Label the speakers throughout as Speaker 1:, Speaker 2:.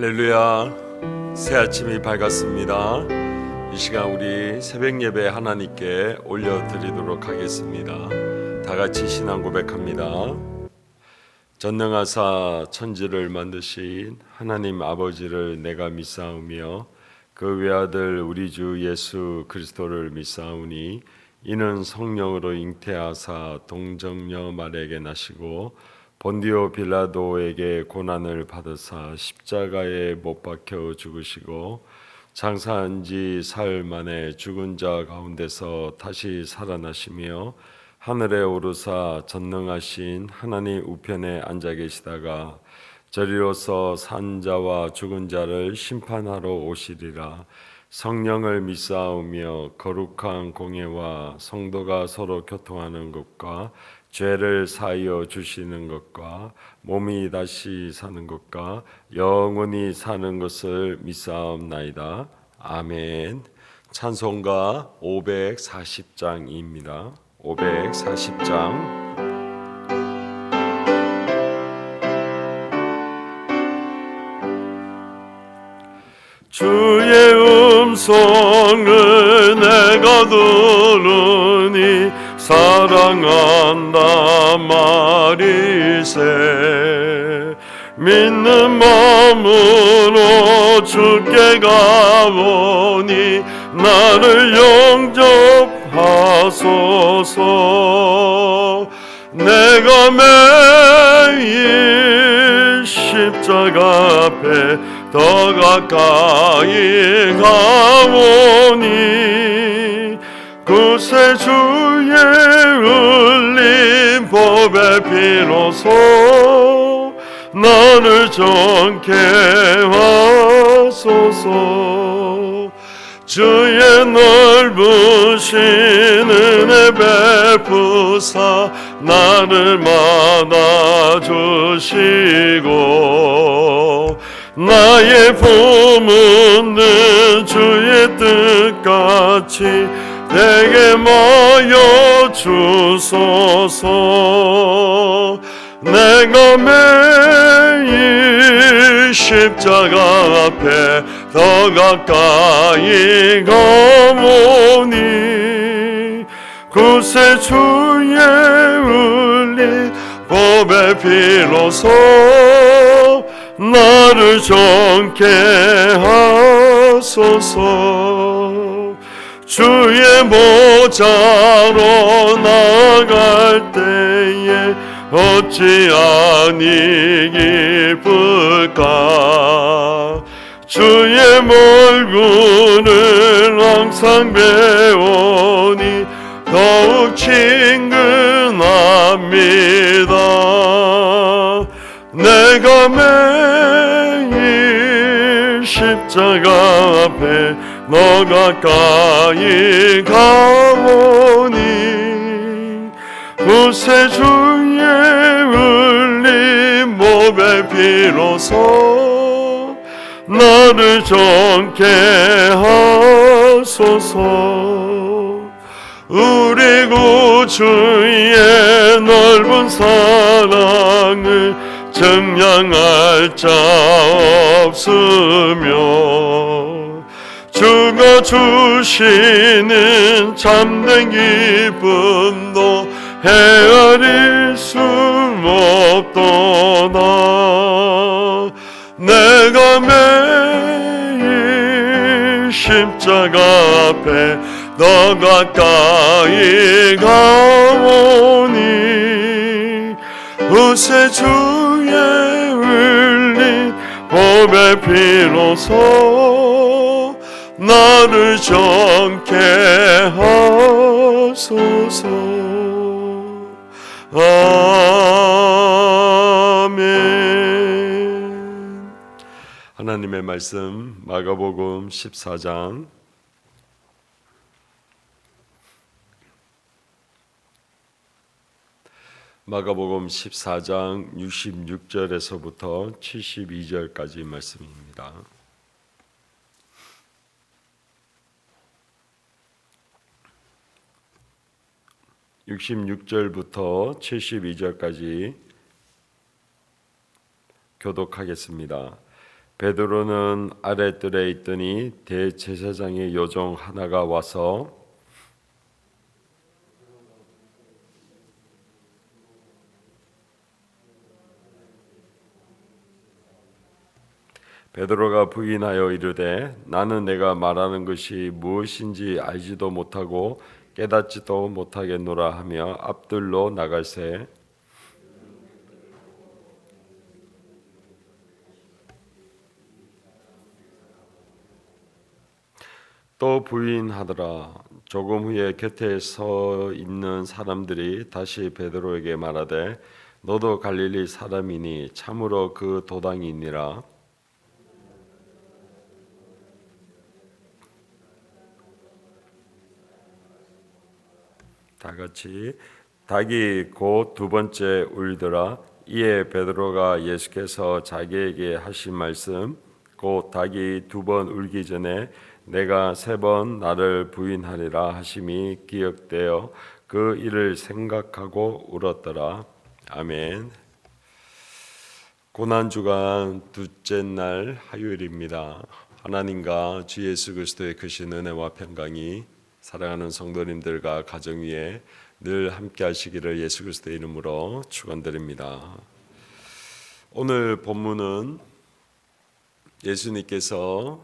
Speaker 1: 할렐루야. 새 아침이 밝았습니다. 이 시간 우리 새벽 예배 하나님께 올려드리도록 하겠습니다. 다 같이 신앙 고백합니다. 전능하사 천지를 만드신 하나님 아버지를 내가 믿사오며 그 외아들 우리 주 예수 그리스도를 믿사오니 이는 성령으로 잉태하사 동정녀 마리아에게 나시고 본디오 빌라도에게 고난을 받으사 십자가에 못 박혀 죽으시고 장사한 지 사흘 만에 죽은 자 가운데서 다시 살아나시며 하늘에 오르사 전능하신 하나님 우편에 앉아 계시다가 저리로서 산 자와 죽은 자를 심판하러 오시리라. 성령을 믿사오며 거룩한 공예와 성도가 서로 교통하는 것과 죄를 사하여 주시는 것과 몸이 다시 사는 것과 영원히 사는 것을 믿사옵나이다. 아멘. 찬송가 540장입니다. 540장. 주의 음성을 내가 들으니 사랑한다 말이세. 믿는 마음으로 주께 가보니 나를 영접하소서. 내가 매일 십자가 앞에 더 가까이 가오니 그새 주의 흘린 법의 피로소 나를 정케 하소서. 주의 넓으신 은혜 베푸사 나를 맞아주시고 나의 품은 주의 뜻같이 내게 마여 주소서. 내가 매일 십자가 앞에 더 가까이 가오니 그새 주의 흘린 법의 피로소 나를 정케 하소서. 주의 보좌로 나갈 때에 어찌 아니 기쁠까. 주의 얼굴을 항상 배우니 더욱 친근합니다. 내가 매일 십자가 앞에 너 가까이 가오니 그새 주의 흘린 몸의 피로소 나를 정케 하소서. 우리 구주의 넓은 사랑을 증량할 자 없으며 주가 주시는 참된 기쁨도 헤아릴 수 없도다. 내가 매일 십자가 앞에 더 가까이 가오니 그새 주의 흘린 법의 피로소 나를 정케 하소서. 아멘. 하나님의 말씀 마가복음 14장 마가복음 14장 66절에서부터 72절까지 말씀입니다. 66절부터 72절까지 교독하겠습니다. 베드로는 아랫뜰에 있더니 대제사장의 요정 하나가 와서 베드로가 부인하여 이르되 나는 내가 말하는 것이 무엇인지 알지도 못하고 깨닫지도 못하겠노라 하며 앞뜰로 나갈새 또 부인하더라. 조금 후에 곁에 서 있는 사람들이 다시 베드로에게 말하되 너도 갈릴리 사람이니 참으로 그 도당이니라. 다 같이 닭이 곧 두 번째 울더라. 이에 베드로가 예수께서 자기에게 하신 말씀 곧 닭이 두 번 울기 전에 내가 세 번 나를 부인하리라 하심이 기억되어 그 일을 생각하고 울었더라. 아멘. 고난주간 둘째 날 화요일입니다. 하나님과 주 예수 그리스도의 크신 은혜와 평강이 사랑하는 성도님들과 가정 위에 늘 함께 하시기를 예수 그리스도의 이름으로 축원드립니다. 오늘 본문은 예수님께서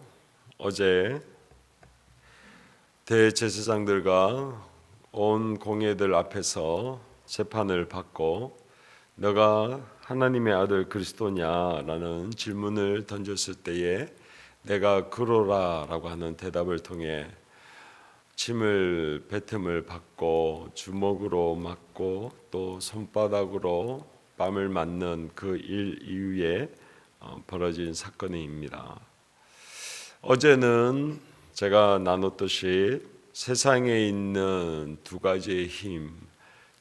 Speaker 1: 어제 대제사장들과 온 공회들 앞에서 재판을 받고 너가 하나님의 아들 그리스도냐라는 질문을 던졌을 때에 내가 그러라라고 하는 대답을 통해 침을 뱉음을 받고 주먹으로 맞고 또 손바닥으로 뺨을 맞는 그 일 이후에 벌어진 사건입니다. 어제는 제가 나눴듯이 세상에 있는 두 가지의 힘,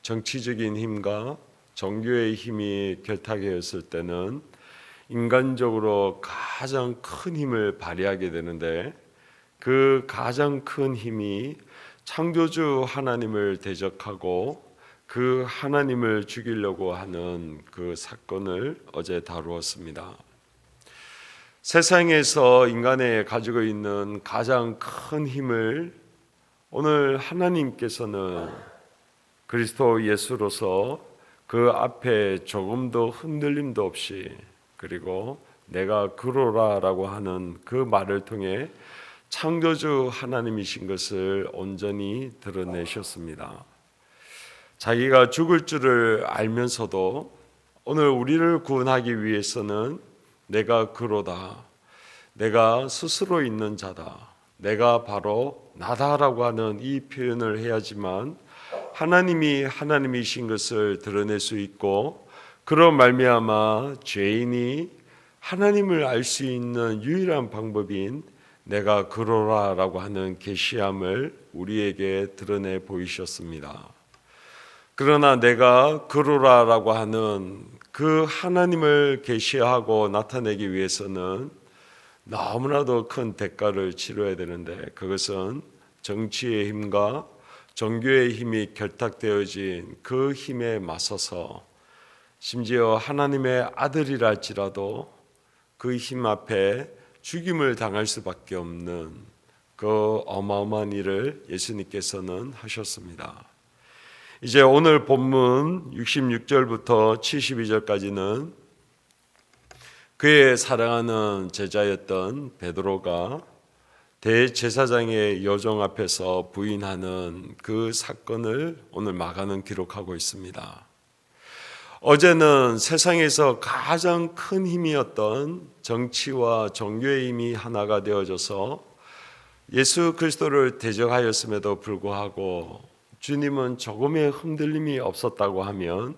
Speaker 1: 정치적인 힘과 종교의 힘이 결탁하였을 때는 인간적으로 가장 큰 힘을 발휘하게 되는데 그 가장 큰 힘이 창조주 하나님을 대적하고 그 하나님을 죽이려고 하는 그 사건을 어제 다루었습니다. 세상에서 인간이 가지고 있는 가장 큰 힘을 오늘 하나님께서는 그리스도 예수로서 그 앞에 조금도 흔들림도 없이 그리고 내가 그러라라고 하는 그 말을 통해 창조주 하나님이신 것을 온전히 드러내셨습니다. 자기가 죽을 줄을 알면서도 오늘 우리를 구원하기 위해서는 내가 그로다, 내가 스스로 있는 자다, 내가 바로 나다라고 하는 이 표현을 해야지만 하나님이 하나님이신 것을 드러낼 수 있고 그런 말미암아 죄인이 하나님을 알 수 있는 유일한 방법인 내가 그러라라고 하는 계시함을 우리에게 드러내 보이셨습니다. 그러나 내가 그러라라고 하는 그 하나님을 계시하고 나타내기 위해서는 너무나도 큰 대가를 치러야 되는데 그것은 정치의 힘과 종교의 힘이 결탁되어진 그 힘에 맞서서 심지어 하나님의 아들이랄지라도 그 힘 앞에 죽임을 당할 수밖에 없는 그 어마어마한 일을 예수님께서는 하셨습니다. 이제 오늘 본문 66절부터 72절까지는 그의 사랑하는 제자였던 베드로가 대제사장의 요정 앞에서 부인하는 그 사건을 오늘 마가는 기록하고 있습니다. 어제는 세상에서 가장 큰 힘이었던 정치와 종교의 힘이 하나가 되어져서 예수 그리스도를 대적하였음에도 불구하고 주님은 조금의 흔들림이 없었다고 하면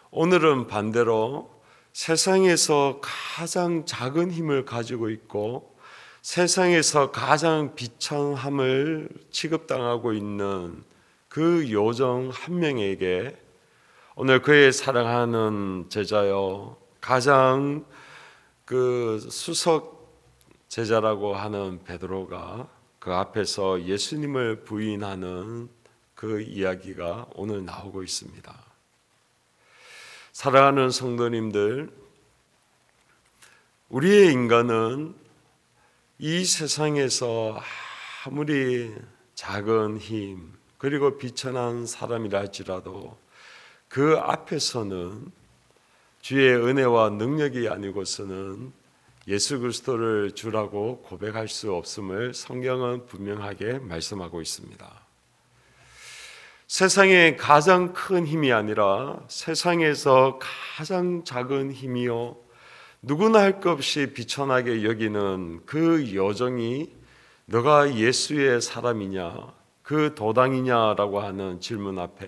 Speaker 1: 오늘은 반대로 세상에서 가장 작은 힘을 가지고 있고 세상에서 가장 비천함을 취급당하고 있는 그 요정 한 명에게 오늘 그의 사랑하는 제자요 가장 그 수석 제자라고 하는 베드로가 그 앞에서 예수님을 부인하는 그 이야기가 오늘 나오고 있습니다. 사랑하는 성도님들, 우리의 인간은 이 세상에서 아무리 작은 힘 그리고 비천한 사람이라 할지라도 그 앞에서는 주의 은혜와 능력이 아니고서는 예수 그리스도를 주라고 고백할 수 없음을 성경은 분명하게 말씀하고 있습니다. 세상의 가장 큰 힘이 아니라 세상에서 가장 작은 힘이요 누구나 할 것 없이 비천하게 여기는 그 여정이 너가 예수의 사람이냐 그 도당이냐라고 하는 질문 앞에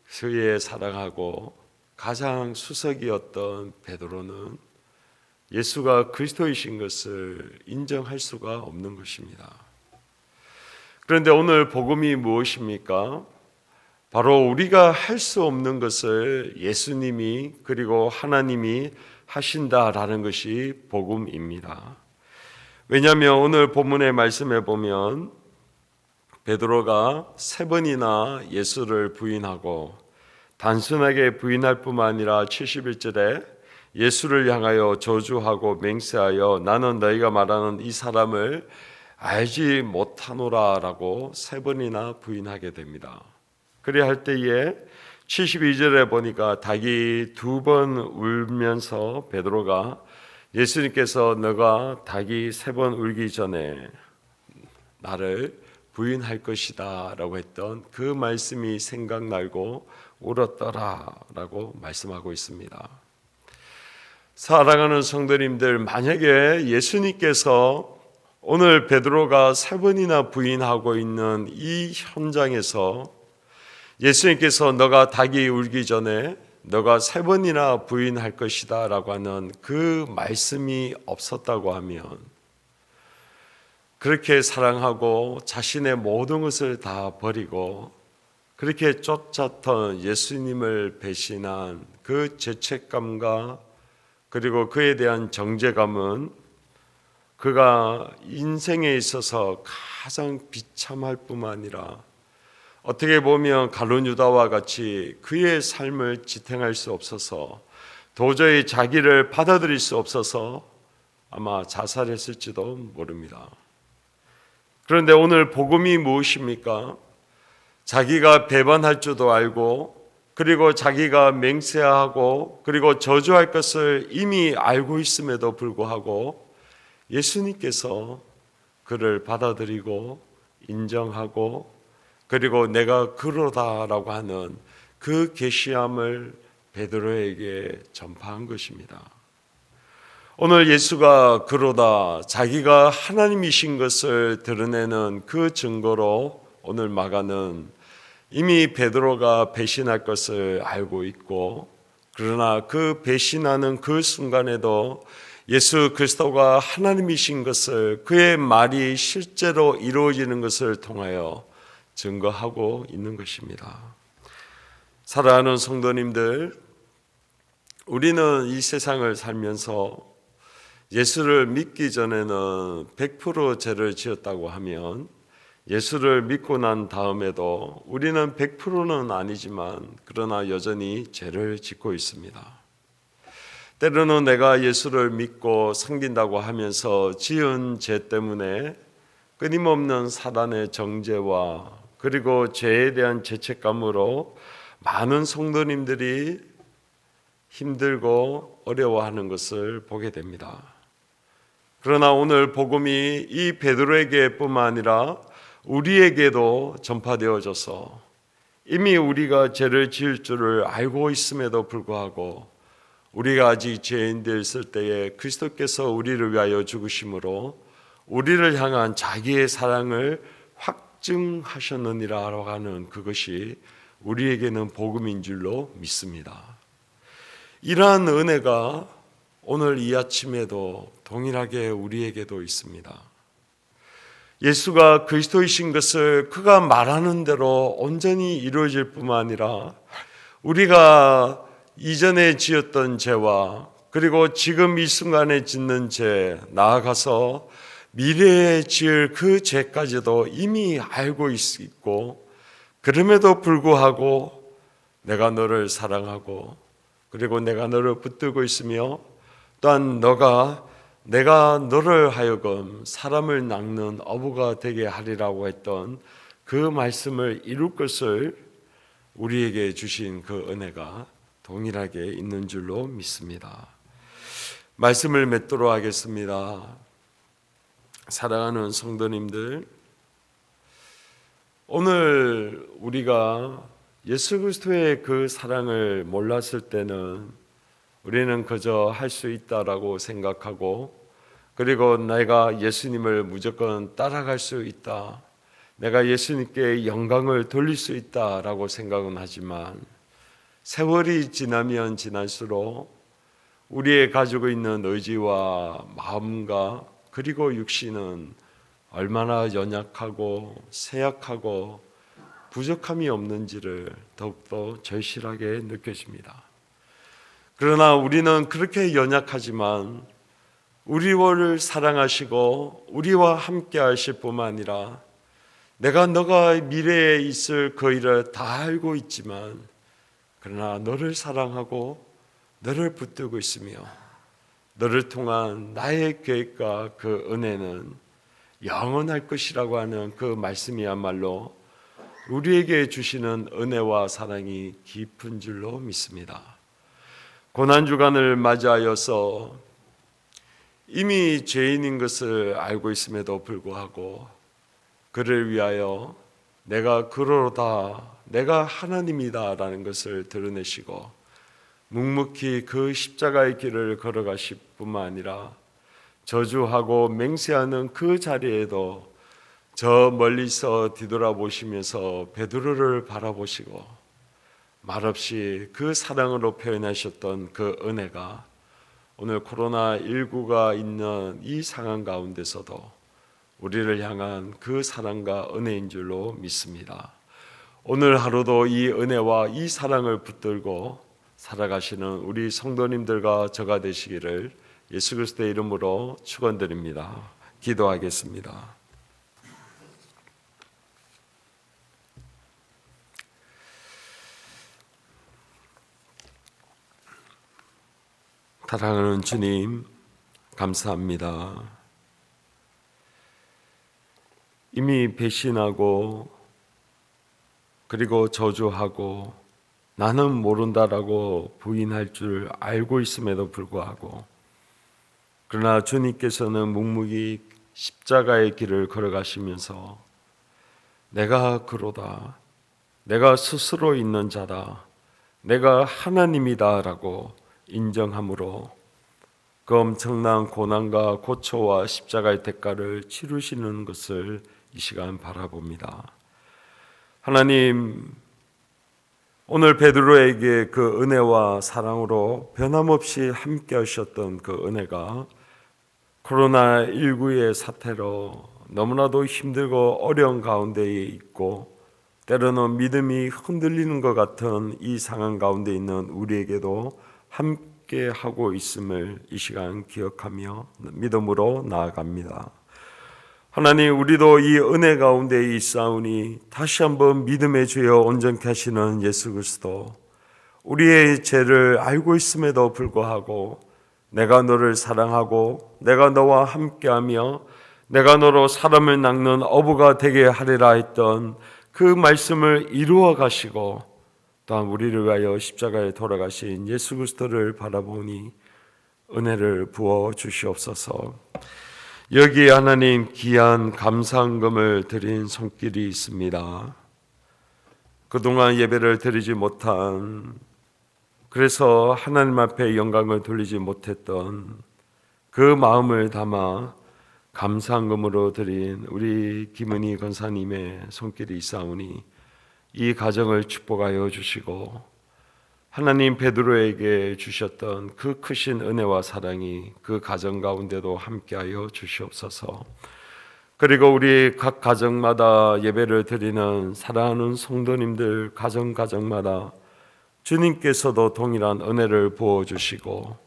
Speaker 1: 그의 사랑하고 가장 수석이었던 베드로는 예수가 그리스도이신 것을 인정할 수가 없는 것입니다. 그런데 오늘 복음이 무엇입니까? 바로 우리가 할 수 없는 것을 예수님이 그리고 하나님이 하신다라는 것이 복음입니다. 왜냐하면 오늘 본문의 말씀에 보면 베드로가 3번이나 예수를 부인하고 단순하게 부인할 뿐만 아니라 71절에 예수를 향하여 저주하고 맹세하여 나는 너희가 말하는 이 사람을 알지 못하노라 라고 3번이나 부인하게 됩니다. 그래야 할 때에 72절에 보니까 닭이 2번 울면서 베드로가 예수님께서 너가 닭이 3번 울기 전에 나를 부인할 것이다 라고 했던 그 말씀이 생각나고 울었더라 라고 말씀하고 있습니다. 사랑하는 성도님들, 만약에 예수님께서 오늘 베드로가 3번이나 부인하고 있는 이 현장에서 예수님께서 너가 닭이 울기 전에 너가 3번이나 부인할 것이다 라고 하는 그 말씀이 없었다고 하면 그렇게 사랑하고 자신의 모든 것을 다 버리고 그렇게 쫓았던 예수님을 배신한 그 죄책감과 그리고 그에 대한 정죄감은 그가 인생에 있어서 가장 비참할 뿐만 아니라 어떻게 보면 가룟 유다와 같이 그의 삶을 지탱할 수 없어서 도저히 자기를 받아들일 수 없어서 아마 자살했을지도 모릅니다. 그런데 오늘 복음이 무엇입니까? 자기가 배반할 줄도 알고 그리고 자기가 맹세하고 그리고 저주할 것을 이미 알고 있음에도 불구하고 예수님께서 그를 받아들이고 인정하고 그리고 내가 그러다라고 하는 그 계시함을 베드로에게 전파한 것입니다. 오늘 예수가 그러다 자기가 하나님이신 것을 드러내는 그 증거로 오늘 마가는 이미 베드로가 배신할 것을 알고 있고 그러나 그 배신하는 그 순간에도 예수 그리스도가 하나님이신 것을 그의 말이 실제로 이루어지는 것을 통하여 증거하고 있는 것입니다. 사랑하는 성도님들, 우리는 이 세상을 살면서 예수를 믿기 전에는 100% 죄를 지었다고 하면 예수를 믿고 난 다음에도 우리는 100%는 아니지만 그러나 여전히 죄를 짓고 있습니다. 때로는 내가 예수를 믿고 섬긴다고 하면서 지은 죄 때문에 끊임없는 사단의 정죄와 그리고 죄에 대한 죄책감으로 많은 성도님들이 힘들고 어려워하는 것을 보게 됩니다. 그러나 오늘 복음이 이 베드로에게 뿐만 아니라 우리에게도 전파되어져서 이미 우리가 죄를 지을 줄을 알고 있음에도 불구하고 우리가 아직 죄인되어 있을 때에 그리스도께서 우리를 위하여 죽으심으로 우리를 향한 자기의 사랑을 확증하셨느니라고 하는 그것이 우리에게는 복음인 줄로 믿습니다. 이러한 은혜가 오늘 이 아침에도 동일하게 우리에게도 있습니다. 예수가 그리스도이신 것을 그가 말하는 대로 온전히 이루어질 뿐만 아니라 우리가 이전에 지었던 죄와 그리고 지금 이 순간에 짓는 죄, 나아가서 미래에 지을 그 죄까지도 이미 알고 있고 그럼에도 불구하고 내가 너를 사랑하고 그리고 내가 너를 붙들고 있으며 또한 내가 너를 하여금 사람을 낚는 어부가 되게 하리라고 했던 그 말씀을 이룰 것을 우리에게 주신 그 은혜가 동일하게 있는 줄로 믿습니다. 말씀을 맺도록 하겠습니다. 사랑하는 성도님들, 오늘 우리가 예수 그리스도의 그 사랑을 몰랐을 때는 우리는 그저 할 수 있다라고 생각하고, 그리고 내가 예수님을 무조건 따라갈 수 있다, 내가 예수님께 영광을 돌릴 수 있다라고 생각은 하지만, 세월이 지나면 지날수록 우리의 가지고 있는 의지와 마음과 그리고 육신은 얼마나 연약하고 쇠약하고 부족함이 없는지를 더욱더 절실하게 느껴집니다. 그러나 우리는 그렇게 연약하지만 우리를 사랑하시고 우리와 함께 하실 뿐만 아니라 너가 미래에 있을 그 일을 다 알고 있지만, 그러나 너를 사랑하고 너를 붙들고 있으며 너를 통한 나의 계획과 그 은혜는 영원할 것이라고 하는 그 말씀이야말로 우리에게 주시는 은혜와 사랑이 깊은 줄로 믿습니다. 고난주간을 맞이하여서 이미 죄인인 것을 알고 있음에도 불구하고 그를 위하여 내가 그러다, 내가 하나님이다 라는 것을 드러내시고 묵묵히 그 십자가의 길을 걸어가실 뿐만 아니라 저주하고 맹세하는 그 자리에도 저 멀리서 뒤돌아보시면서 베드로를 바라보시고 말없이 그 사랑으로 표현하셨던 그 은혜가 오늘 코로나19가 있는 이 상황 가운데서도 우리를 향한 그 사랑과 은혜인 줄로 믿습니다. 오늘 하루도 이 은혜와 이 사랑을 붙들고 살아가시는 우리 성도님들과 저가 되시기를 예수 그리스도의 이름으로 축원드립니다. 기도하겠습니다. 사랑하는 주님, 감사합니다. 이미 배신하고 그리고 저주하고 나는 모른다라고 부인할 줄 알고 있음에도 불구하고, 그러나 주님께서는 묵묵히 십자가의 길을 걸어가시면서 내가 그로다, 내가 스스로 있는 자다, 내가 하나님이다 라고 인정함으로 그 엄청난 고난과 고초와 십자가의 대가를 치르시는 것을 이 시간 바라봅니다. 하나님, 오늘 베드로에게 그 은혜와 사랑으로 변함없이 함께 하셨던 그 은혜가 코로나19의 사태로 너무나도 힘들고 어려운 가운데에 있고 때로는 믿음이 흔들리는 것 같은 이 상황 가운데 있는 우리에게도 함께 하고 있음을 이 시간 기억하며 믿음으로 나아갑니다. 하나님, 우리도 이 은혜 가운데 있사오니 다시 한번 믿음의 주여 온전케 하시는 예수 그리스도, 우리의 죄를 알고 있음에도 불구하고 내가 너를 사랑하고 내가 너와 함께하며 내가 너로 사람을 낚는 어부가 되게 하리라 했던 그 말씀을 이루어 가시고 또한 우리를 위하여 십자가에 돌아가신 예수 그리스도를 바라보니 은혜를 부어 주시옵소서. 여기에 하나님 귀한 감사헌금을 드린 손길이 있습니다. 그동안 예배를 드리지 못한, 그래서 하나님 앞에 영광을 돌리지 못했던 그 마음을 담아 감사헌금으로 드린 우리 김은희 권사님의 손길이 있사오니 이 가정을 축복하여 주시고 하나님 베드로에게 주셨던 그 크신 은혜와 사랑이 그 가정 가운데도 함께하여 주시옵소서. 그리고 우리 각 가정마다 예배를 드리는 사랑하는 성도님들 가정마다 주님께서도 동일한 은혜를 부어주시고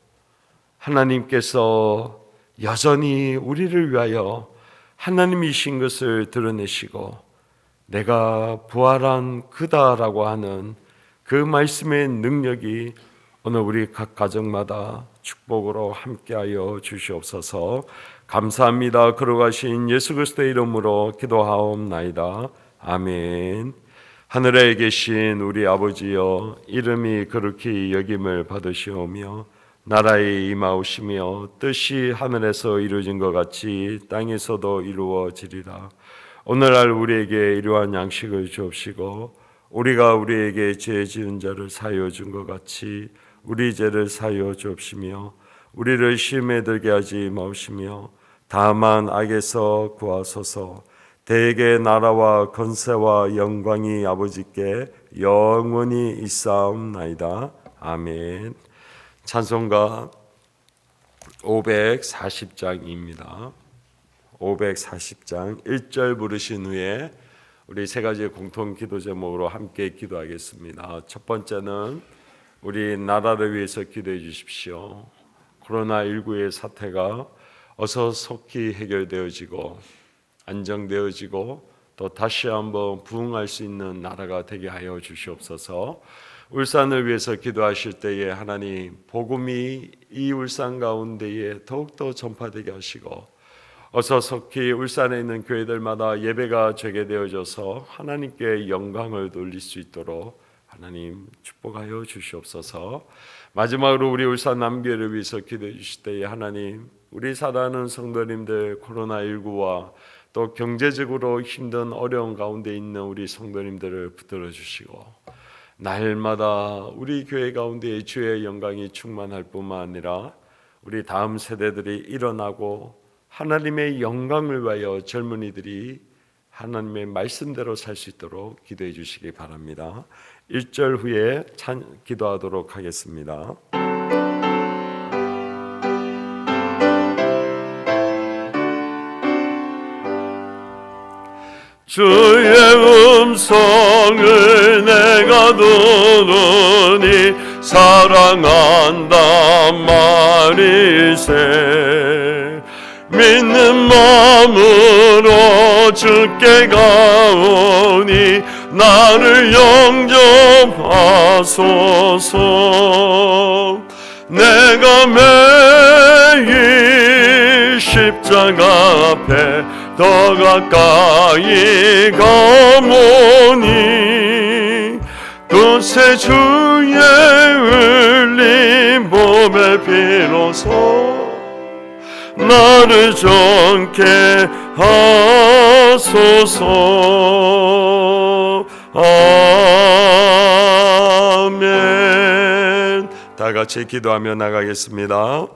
Speaker 1: 하나님께서 여전히 우리를 위하여 하나님이신 것을 드러내시고 내가 부활한 그다라고 하는 그 말씀의 능력이 오늘 우리 각 가정마다 축복으로 함께하여 주시옵소서. 감사합니다. 걸어가신 예수 그리스도의 이름으로 기도하옵나이다. 아멘. 하늘에 계신 우리 아버지여, 이름이 거룩히 여김을 받으시오며 나라에 임하오시며 뜻이 하늘에서 이루어진 것 같이 땅에서도 이루어지리라. 오늘날 우리에게 일용할 양식을 주옵시고 우리가 우리에게 죄 지은 자를 사하여 준 것 같이 우리 죄를 사하여 주옵시며 우리를 시험에 들게 하지 마옵시며 다만 악에서 구하소서. 대개 나라와 권세와 영광이 아버지께 영원히 있사옵나이다. 아멘. 찬송가 540장입니다. 540장 1절 부르신 후에 우리 세 가지의 공통 기도 제목으로 함께 기도하겠습니다. 첫 번째는 우리 나라를 위해서 기도해 주십시오. 코로나19의 사태가 어서 속히 해결되어지고 안정되어지고 또 다시 한번 부흥할 수 있는 나라가 되게 하여 주시옵소서. 울산을 위해서 기도하실 때에 하나님 복음이 이 울산 가운데에 더욱더 전파되게 하시고 어서 속히 울산에 있는 교회들마다 예배가 재개되어져서 하나님께 영광을 돌릴 수 있도록 하나님 축복하여 주시옵소서. 마지막으로 우리 울산 남교회를 위해서 기도해 주실 때에 하나님 우리 사랑하는 성도님들 코로나19와 또 경제적으로 힘든 어려운 가운데 있는 우리 성도님들을 붙들어 주시고 날마다 우리 교회 가운데 주의 영광이 충만할 뿐만 아니라 우리 다음 세대들이 일어나고 하나님의 영광을 위하여 젊은이들이 하나님의 말씀대로 살 수 있도록 기도해 주시기 바랍니다. 1절 후에 기도하도록 하겠습니다. 주의 음성을 내가 들으니 사랑한다 말일세. 믿는 마음으로 주께 가오니 나를 영접하소서. 내가 매일 십자가 앞에 더 가까이 가모니 그새 주의 흘린 몸의 피로소 나를 정케 하소서. 아멘. 다 같이 기도하며 나가겠습니다.